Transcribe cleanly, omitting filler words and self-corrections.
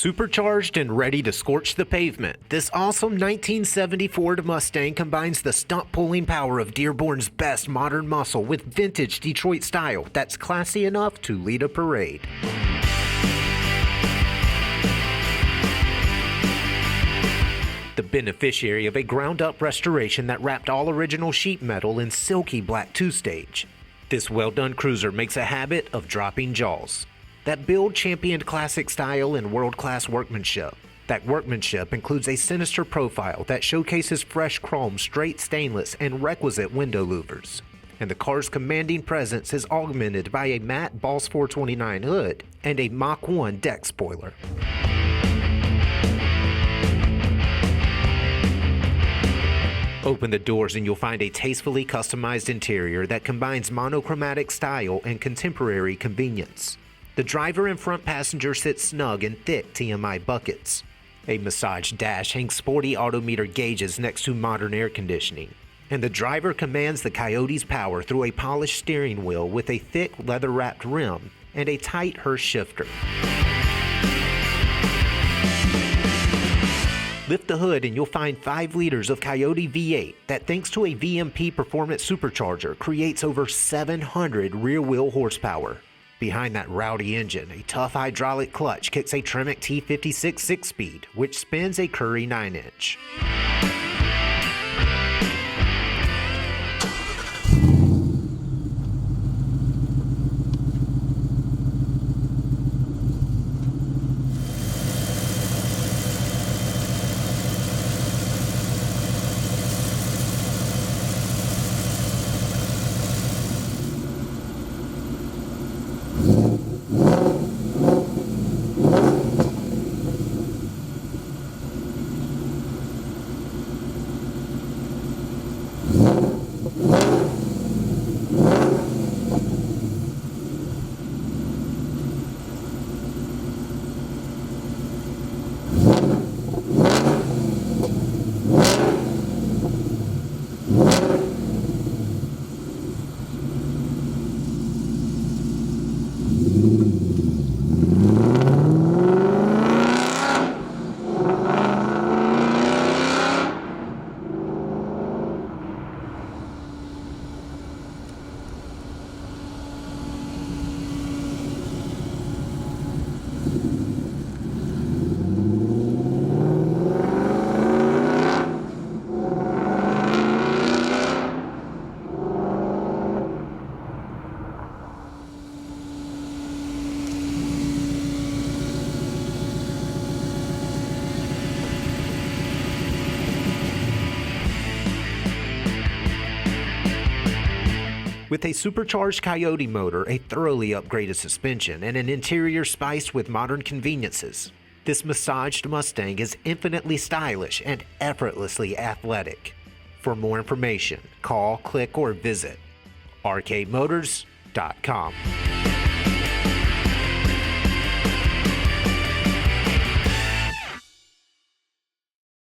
Supercharged and ready to scorch the pavement, this awesome 1970 Ford Mustang combines the stunt-pulling power of Dearborn's best modern muscle with vintage Detroit style that's classy enough to lead a parade. The beneficiary of a ground-up restoration that wrapped all original sheet metal in silky black two-stage, this well-done cruiser makes a habit of dropping jaws. That build championed classic style and world-class workmanship. That workmanship includes a sinister profile that showcases fresh chrome, straight stainless, and requisite window louvers. And the car's commanding presence is augmented by a matte Boss 429 hood and a Mach 1 deck spoiler. Open the doors and you'll find a tastefully customized interior that combines monochromatic style and contemporary convenience. The driver and front passenger sit snug in thick TMI buckets. A massage dash hangs sporty autometer gauges next to modern air conditioning. And the driver commands the Coyote's power through a polished steering wheel with a thick leather-wrapped rim and a tight Hurst shifter. Lift the hood and you'll find 5 liters of Coyote V8 that, thanks to a VMP performance supercharger, creates over 700 rear-wheel horsepower. Behind that rowdy engine, a tough hydraulic clutch kicks a Tremec T56 6-speed, which spins a Curry 9-inch. With a supercharged Coyote motor, a thoroughly upgraded suspension, and an interior spiced with modern conveniences, this massaged Mustang is infinitely stylish and effortlessly athletic. For more information, call, click, or visit arcademotors.com.